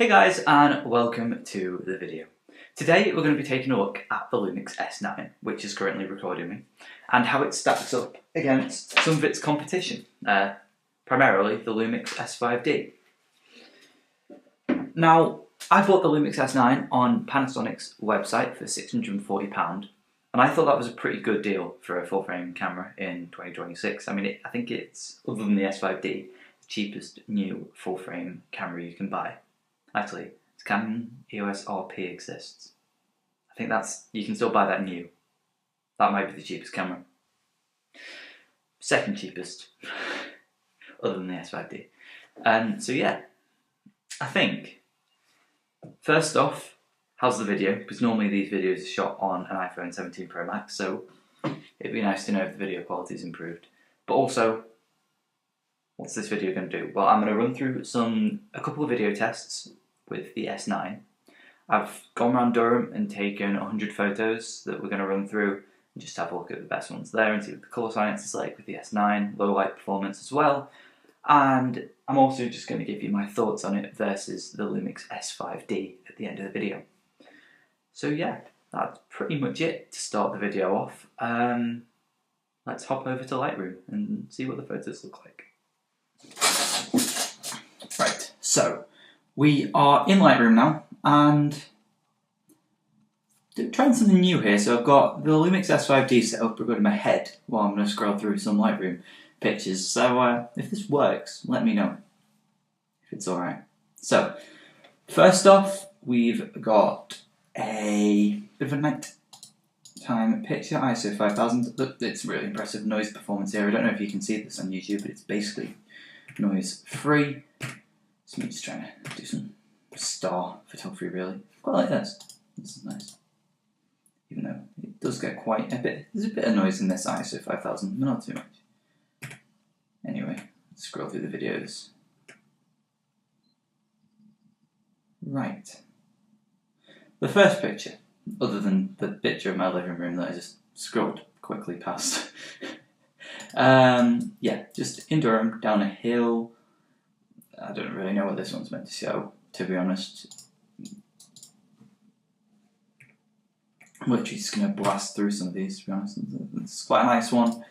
Hey guys, and welcome to the video. Today we're going to be taking a look at the Lumix S9, which is currently recording me, and how it stacks up against some of its competition, primarily the Lumix S5d. Now, I bought the Lumix S9 on Panasonic's website for £640, and I thought that was a pretty good deal for a full-frame camera in 2026. I mean, I think it's, other than the S5d, the cheapest new full-frame camera you can buy. Actually, Canon EOS RP exists. I think you can still buy that new. That might be the cheapest camera. Second cheapest, other than the S5d. So yeah, I think, first off, how's the video? Because normally these videos are shot on an iPhone 17 Pro Max, so it'd be nice to know if the video quality is improved. But also, what's this video going to do? Well, I'm going to run through a couple of video tests with the S9. I've gone around Durham and taken 100 photos that we're going to run through and just have a look at the best ones there and see what the colour science is like with the S9, low light performance as well. And I'm also just going to give you my thoughts on it versus the Lumix S5d at the end of the video. So yeah, that's pretty much it to start the video off. Let's hop over to Lightroom and see what the photos look like. Right, so we are in Lightroom now, and trying something new here. So I've got the Lumix S5d set up in my head while I'm going to scroll through some Lightroom pictures. So if this works, let me know if it's alright. So first off, we've got a bit of a nighttime picture, ISO 5000. It's really impressive noise performance here. I don't know if you can see this on YouTube, but it's basically noise free. So me just trying to do some star photography really. Quite like this. This is nice. Even though it does get quite a bit, there's a bit of noise in this ISO 5000, but not too much. Anyway, let's scroll through the videos. Right. The first picture, other than the picture of my living room that I just scrolled quickly past. Yeah, just in Durham, down a hill. I don't really know what this one's meant to show, to be honest. I'm literally just going to blast through some of these, to be honest. It's quite a nice one.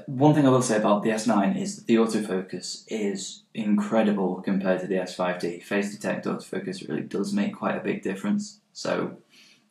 One thing I will say about the S9 is that the autofocus is incredible compared to the S5d. Face detect autofocus really does make quite a big difference, so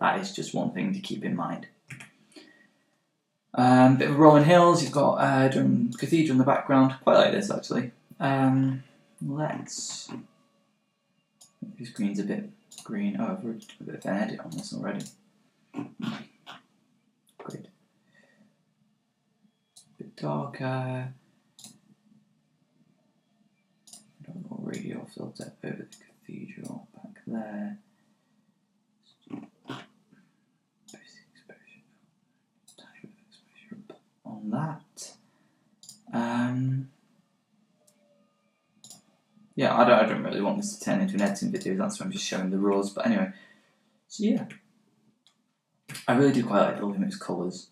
that is just one thing to keep in mind. Bit of rolling hills, you've got Durham Cathedral in the background. Quite like this actually. Let's. This green's a bit green. Oh, I've already done a bit of an edit on this already. Great. Bit darker. A little radio filter over the cathedral back there. On that. Yeah, I don't really want this to turn into an editing video, that's why I'm just showing the raws, but anyway. So yeah. I really do quite like the Lumix colours.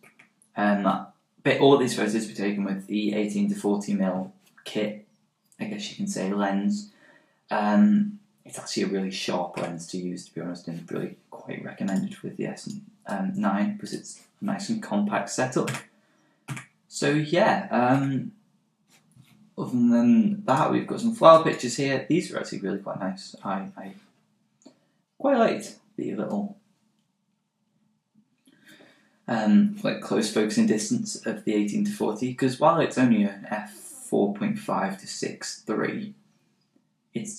All these photos were taken with the 18 to 40mm kit, I guess you can say, lens. It's actually a really sharp lens to use, to be honest, and really quite recommended with the S9 because it's a nice and compact setup. So yeah, other than that, we've got some flower pictures here. These are actually really quite nice. I quite liked the little like close focusing distance of the 18 to 40, because while it's only an f4.5 to 6.3,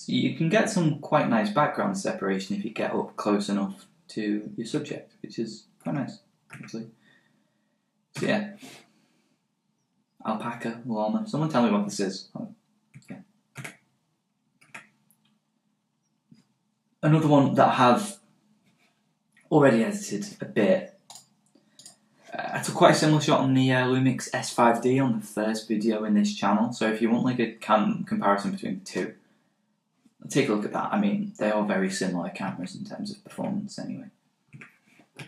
you can get some quite nice background separation if you get up close enough to your subject, which is quite nice actually. So yeah. Alpaca, llama. Someone tell me what this is. Oh, yeah. Another one that I have already edited a bit. I took quite a similar shot on the Lumix S5d on the first video in this channel. So if you want like a comparison between the two, take a look at that. I mean, they are very similar cameras in terms of performance anyway. So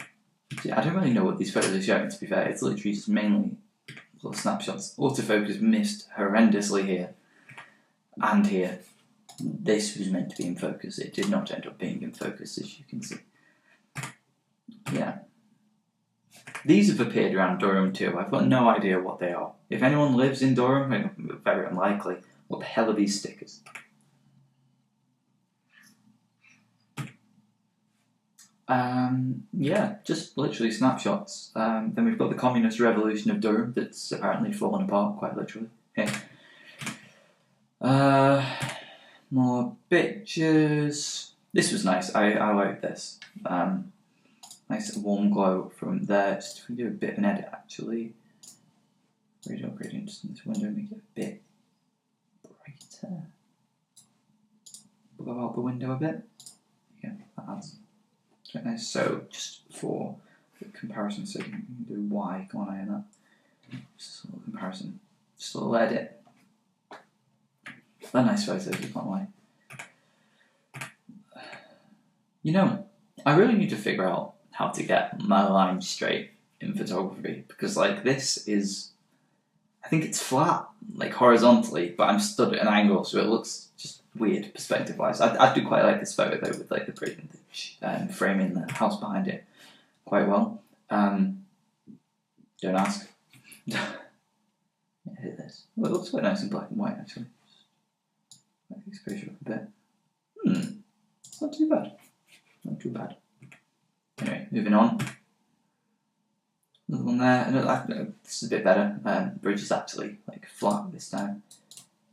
yeah, I don't really know what these photos are showing, to be fair. It's literally just mainly little snapshots. Autofocus missed horrendously here and here. this was meant to be in focus. It did not end up being in focus, as you can see. Yeah. These have appeared around Durham too. I've got no idea what they are. If anyone lives in Durham, very unlikely, what the hell are these stickers? Yeah, just literally snapshots. Then we've got the Communist Revolution of Durham that's apparently fallen apart, quite literally. Here. More pictures. This was nice. I like this. Nice warm glow from there. Just if we do a bit of an edit, actually. Radio gradient just in this window, make it a bit brighter. Blow out the window a bit. Yeah, that adds. Quite nice. So just for the comparison, so you can do Y, go on in that. Just a little comparison. Just a little edit. They're nice photos, you can't lie. You know, I really need to figure out how to get my lines straight in photography, because like this is, I think it's flat, like horizontally, but I'm stood at an angle, so it looks just weird perspective wise. I do quite like this photo though, with like the pretty vintage framing the house behind it quite well. Don't ask. Yeah, hit this. Well, it looks quite nice in black and white actually. Let the exposure up a bit. It's not too bad. Not too bad. Anyway, moving on. Another one there. This is a bit better. Bridge is actually like flat this time.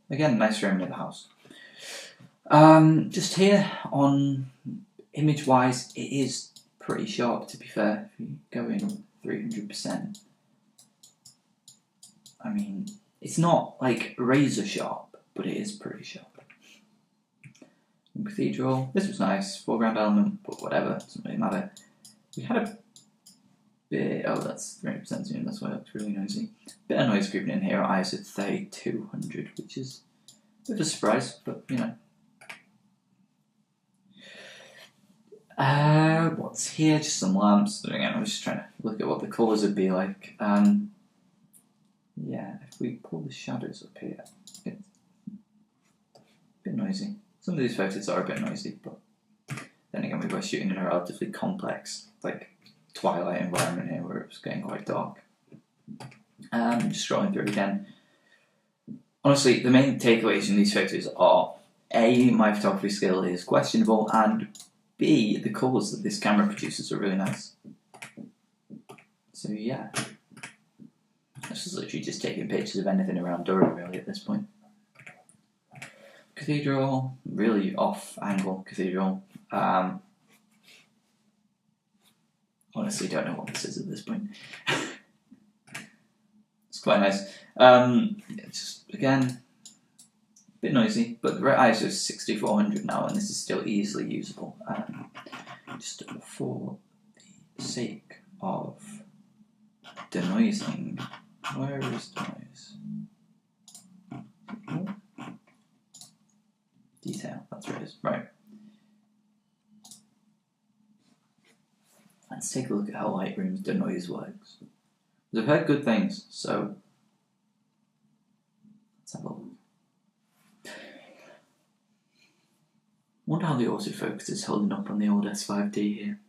Again, nice framing of the house. Just here on image wise, it is pretty sharp to be fair. If you go in 300%, I mean, it's not like razor sharp, but it is pretty sharp. Cathedral, this was nice, foreground element, but whatever, doesn't really matter. We had a bit, oh that's 300% zoom, that's why it looks really noisy. Bit of noise creeping in here, ISO 3200, which is a bit of a surprise, but you know. What's here? Just some lamps. Again, I was just trying to look at what the colours would be like. Yeah, if we pull the shadows up here, it's a bit noisy. Some of these photos are a bit noisy, but then again, we were shooting in a relatively complex, like, twilight environment here where it was getting quite dark. Just scrolling through again. Honestly, the main takeaways from these photos are A, my photography skill is questionable, and B, the colours that this camera produces are really nice. So yeah. This is literally just taking pictures of anything around Durham really at this point. Cathedral, really off-angle cathedral. Honestly, don't know what this is at this point. It's quite nice. It's just, again, a bit noisy, but the ISO is 6400 now, and this is still easily usable. Just for the sake of denoising, where is denoise? Detail, that's where it is. Right. Let's take a look at how Lightroom's denoise works. I've heard good things, so let's have a look. Wonder how the autofocus is holding up on the old S5d here.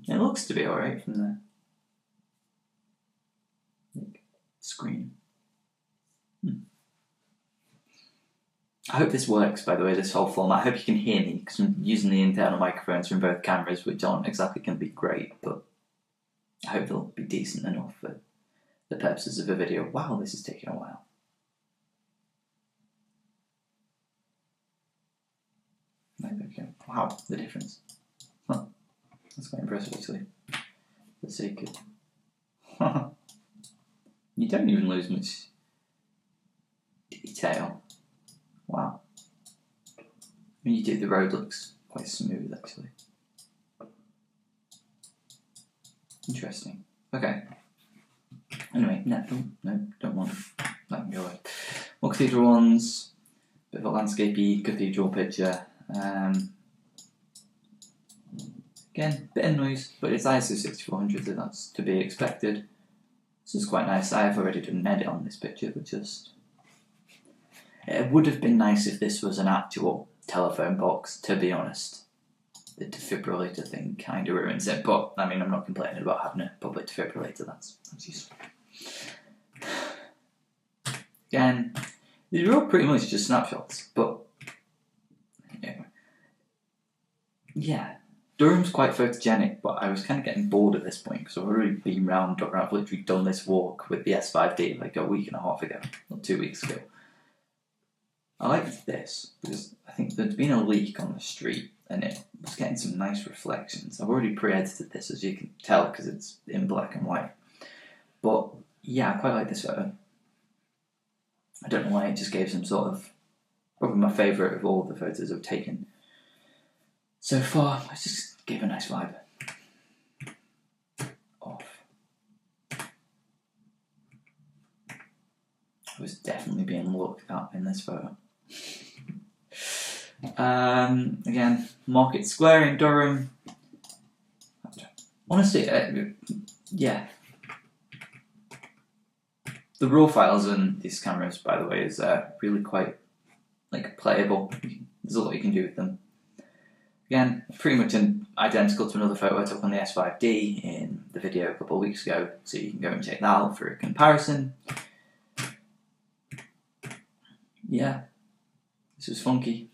It looks to be alright from the screen. I hope this works, by the way, this whole format. I hope you can hear me, because I'm using the internal microphones from both cameras, which aren't exactly going to be great, but I hope they'll be decent enough for the purposes of a video. Wow, this is taking a while. Right, okay. Wow, the difference. Huh. That's quite impressive, actually. For the sake of... You don't even lose much detail. Wow. When you do, the road looks quite smooth, actually. Interesting. Okay. Anyway, no, don't want to let me go away. More cathedral ones. Bit of a landscapey cathedral picture. Again, bit of noise, but it's ISO 6400, so that's to be expected. This is quite nice. I have already done an edit on this picture, but just... It would have been nice if this was an actual telephone box, to be honest. The defibrillator thing kind of ruins it, but I mean, I'm not complaining about having a public defibrillator, that's useful. Again, these are all pretty much just snapshots, but anyway. Yeah, Durham's quite photogenic, but I was kind of getting bored at this point because I've already been round Durham. I've literally done this walk with the S5d like a week and a half ago, or 2 weeks ago. I liked this because I think there's been a leak on the street and it was getting some nice reflections. I've already pre-edited this, as you can tell, because it's in black and white. But yeah, I quite like this photo. I don't know why, it just gave some sort of, probably my favourite of all the photos I've taken so far. It just gave a nice vibe. Off. I was definitely being looked at in this photo. Again, Market Square in Durham. Honestly, yeah. The raw files on these cameras, by the way, is really quite playable. There's a lot you can do with them. Again, pretty much identical to another photo I took on the S5d in the video a couple of weeks ago, so you can go and check that out for a comparison. Yeah, this was funky.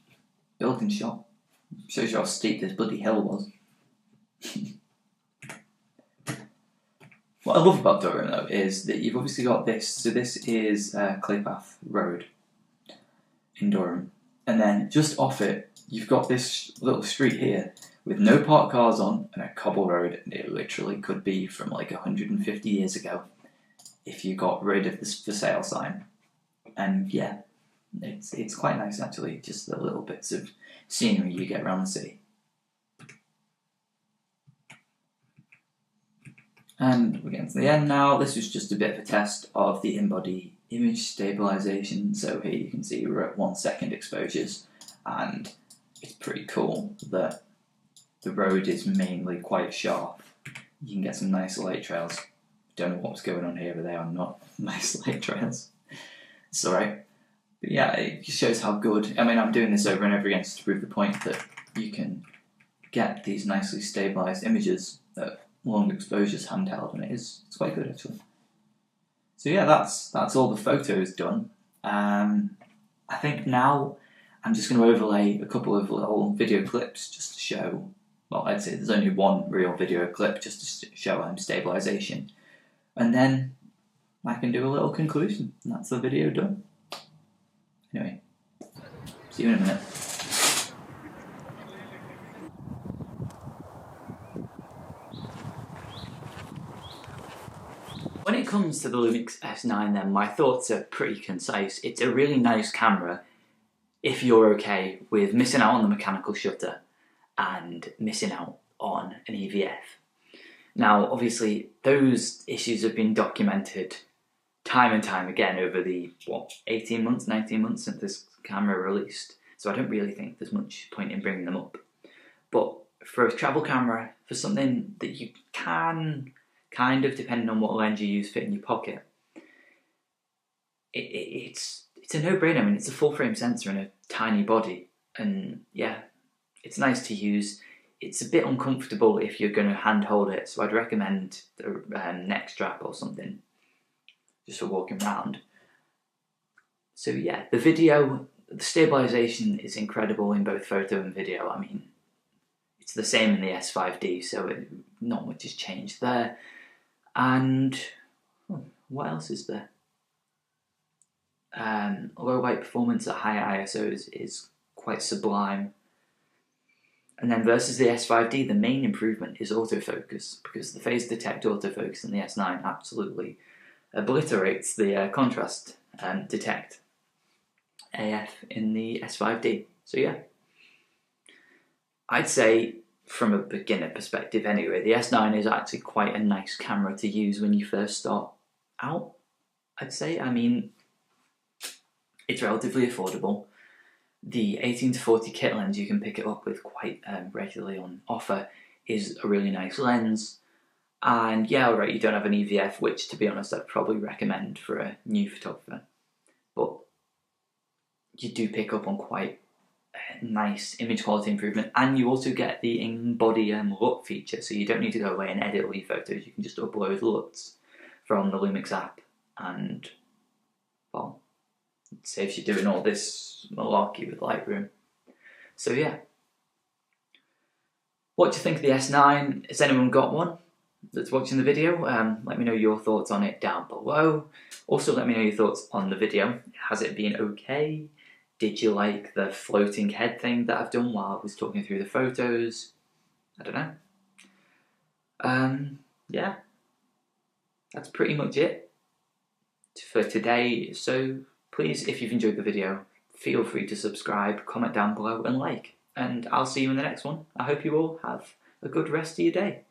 Building shot. Shows you how steep this bloody hill was. What I love about Durham though is that you've obviously got this. So this is Claypath Road in Durham, and then just off it you've got this little street here with no parked cars on and a cobble road, and it literally could be from like 150 years ago if you got rid of this for sale sign. And yeah, it's quite nice actually, just the little bits of scenery you get around the city. And we're getting to the end now. This was just a bit of a test of the in-body image stabilization. So here you can see we're at 1 second exposures, and it's pretty cool that the road is mainly quite sharp. You can get some nice light trails. Don't know what's going on here, but they are not nice light trails. It's alright. But yeah, it just shows how good. I mean, I'm doing this over and over again just to prove the point that you can get these nicely stabilized images at long exposures handheld, and it's quite good actually. So yeah, that's all the photos done. I think now I'm just going to overlay a couple of little video clips just to show, well, I'd say there's only one real video clip just to show stabilization, and then I can do a little conclusion, and that's the video done. Anyway, see you in a minute. When it comes to the Lumix S9 then, my thoughts are pretty concise. It's a really nice camera if you're okay with missing out on the mechanical shutter and missing out on an EVF. Now obviously those issues have been documented time and time again over the, 18 months, 19 months since this camera released, so I don't really think there's much point in bringing them up. But for a travel camera, for something that you can kind of, depending on what lens you use, fit in your pocket, it's a no-brainer. I mean, it's a full-frame sensor and a tiny body, and yeah, it's nice to use. It's a bit uncomfortable if you're going to hand-hold it, so I'd recommend a neck strap or something, just for walking around. So yeah, the stabilization is incredible in both photo and video. I mean, it's the same in the S5d, so not much has changed there. And what else is there? Low light performance at high ISO is quite sublime. And then versus the S5d, the main improvement is autofocus, because the phase detect autofocus in the S9 absolutely obliterates the contrast detect AF in the S5d. So yeah, I'd say from a beginner perspective anyway, the S9 is actually quite a nice camera to use when you first start out, I'd say. I mean, it's relatively affordable. The 18 to 40 kit lens you can pick it up with quite regularly on offer is a really nice lens. And yeah, alright, you don't have an EVF, which to be honest I'd probably recommend for a new photographer. But you do pick up on quite a nice image quality improvement, and you also get the in-body LUT feature, so you don't need to go away and edit all your photos. You can just upload LUTs from the Lumix app, and well, it saves you doing all this malarkey with Lightroom. So yeah. What do you think of the S9? Has anyone got one that's watching the video? Let me know your thoughts on it down below. Also, let me know your thoughts on the video. Has it been okay? Did you like the floating head thing that I've done while I was talking through the photos? I don't know. Yeah, that's pretty much it for today. So please, if you've enjoyed the video, feel free to subscribe, comment down below and like. And I'll see you in the next one. I hope you all have a good rest of your day.